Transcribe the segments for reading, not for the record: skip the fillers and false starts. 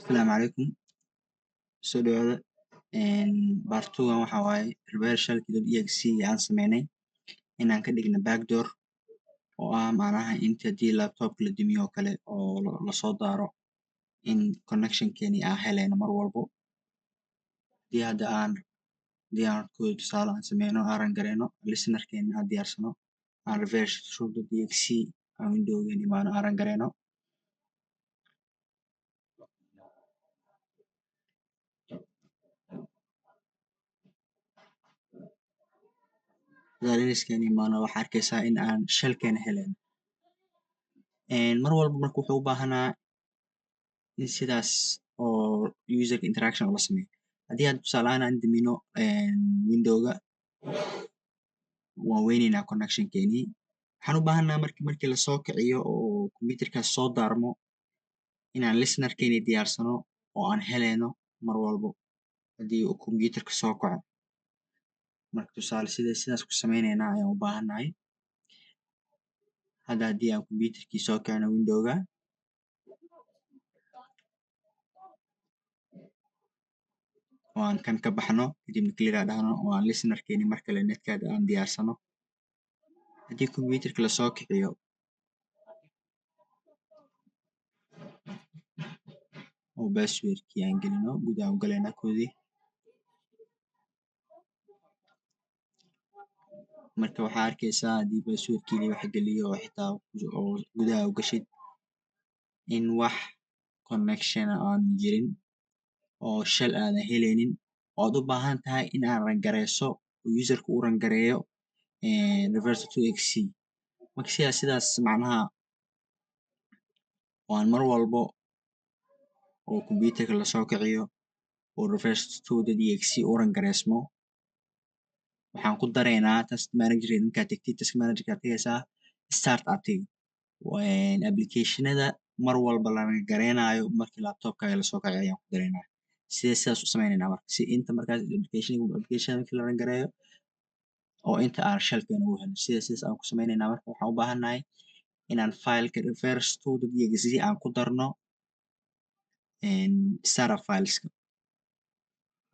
السلام عليكم. soo dhawaada part 2 waxa waaye reverse.exe aan sameynay inaan ka dhigno backdoor oo ah macnaha inta hadii laptopka la damiyo oo kale oo lasoo daaro in connectionkeeni aan helayno mar walbo hadii hadda aan tusaale aan sameyno aan run gareyno listenerkeena aan diyaarsano aan reverse.exe aan windowgeena imaano aan run gareyno listenerkeena imaano waxaa arkeysaa in aan shellkeena helayno mar walba marka wuxuu u baahanaa in sidaas oo user interaction la sameeyo haddii aan tusaale ahaan aan damino windowga waan weyneynaa connectionkeeni waxaan u baahanaa markii lasoo kiciyo oo computerkaas soo daarmo inaan listenerkeeni diyaarsano oo aan helayno mar walbo haddii uu computerka soo kaco marka tusaale sidaas ku sameyneynaa ayaan u baahannahay hadda haddii aan computerkii soo kicino windowga oo aan kan ka baxno kadibna clear aan dhahno oo aan listenerkeeni mar kale netcad aan diyaarsano haddii computerka lasoo kiciyo oo passwordkii aan gelino gudaha u galeynaa koodii marka waxaa arkeysaa haddii passwordkii wax geliyo oo xitaa oo gudaha u gashid in wax connection aan jirin oo shell aadan helaynin oo aad u baahan tahay in aad run gareyso oo userka uu run gareeyo reverse.exe marka sidaas macnaha waan mar walbo oo computerka lasoo kiciyo oo reverse.exe uu run gareysmo waxaan ku dareynaa task manager markaad tagtid task manager aad tagaysaa start aad tagi applicationada mar walba la run gareynayo markii laptopkaaga lasoo kaciyo ayaan ku dareynaa sidaas u sameyneynaa marka si inta markaas application markii la run gareeyo oo inta aan shellkeena ugu helno sidaas aan ku sameyneynaa marka waxaan u baahannahay inaan fileka reverse.exe aan ku darno startup fileska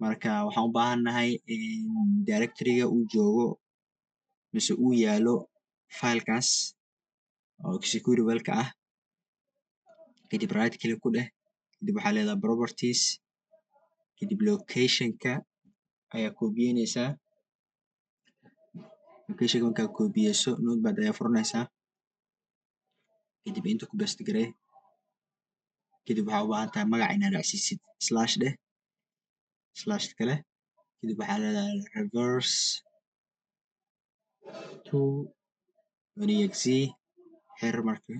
marka waxaan u baahannahay directoryga uu joogo mise uu yaalo filekaas oo executable-ka ah kadib right click ku dheh kadib waxaa leedahay properties kadib locationka ayaa koobiyeyneysaa locationka markaa koobiyeyso notepad ayaa furaneysaa kadib inta ku paste garee kadib waxaa u baahan tahay magac inaad raacsiisid slash dheh slash kale kadib waxaa leedahay reverse.exe xir marka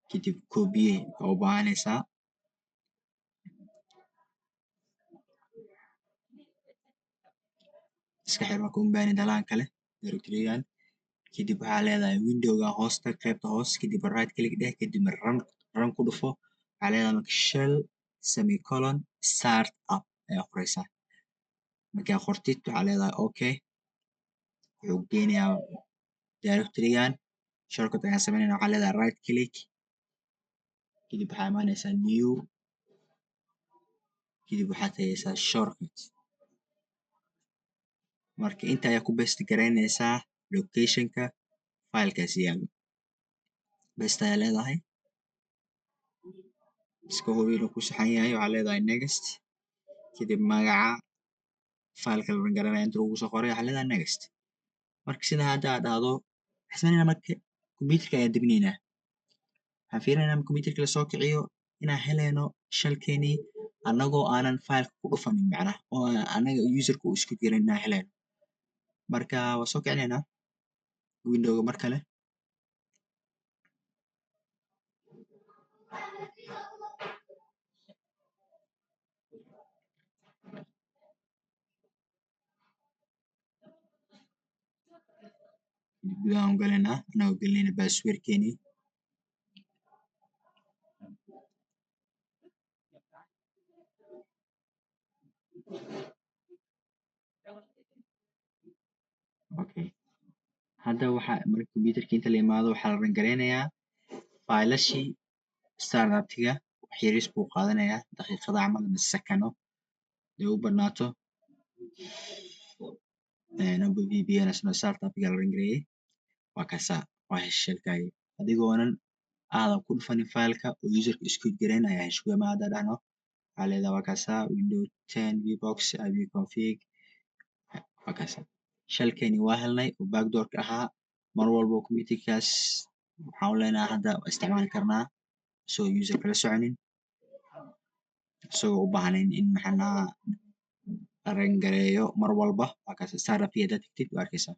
kadib koobiyee waa u baahaneysaa iska xir marka uma baahnin dalahan kale directorygan kadib waxaa leedahay windowga hoos tag qaybta hoos kadib right click dheh kadib run ku dhufo waxaa leedahay marka shell semicolon start up ayaa qoreysaa markaa qortid waxaa leedahay okay wuxuu geynayaa directorygan shortcut ayaan sameyneyna waxaa leedahay right click kadib waxaa imaaneysaa new kadib waxaad tagaysaa shortcut marka inta ayaa ku paste gareyneysaa locationka filekaas yaalo paste ayaa leedahay iska hubi inuu ku saxan yahay waxaa leedahay next kadib magaca fileka la run gareynayo inta lagu soo qoray waxaa leedahay next marka sida hadda aad dhahdo waxaan sameyneyna marka computerka ayaan daminaynaa waxaan fiirinayna marka computerka lasoo kiciyo inaan helayno shellkeeni annagoo aanan fileka ku dhufanin macnaha oo anaga userka uu isku gelin inaan helayno marka waa soo kicineynaa windowga mar kale gudaha u galeynaa anagoo gelinayna passwordkeeni okay hadda waxaa marka computerka inta la imaado waxaa la run gareynayaa filashii startup-tiga xiriis buu qaadanayaa daqiiqada camal ama sakano haday u badnaato amba VPN isna saarta apiga la rangareeyay waa kaasaa waa heshay shelkaaga adigoonan aadan ku dhufanin faylka oo userka isku gareyn ayaa heshay ama hadda dhahno waxaa leedahay waa kaasaa Windows 10 Vbox ib config waa kaasaa shelkeeni waa helnay oo backdoorka ahaa mar walbo computerkaas waxaan u leenahay hadda waa isticmaali karnaa isagoo userka la soconin isagoo u baahnayn in maxaa la rangareeyo mar walba waa kaas start apiga hadaad tagtid waa arkaysaa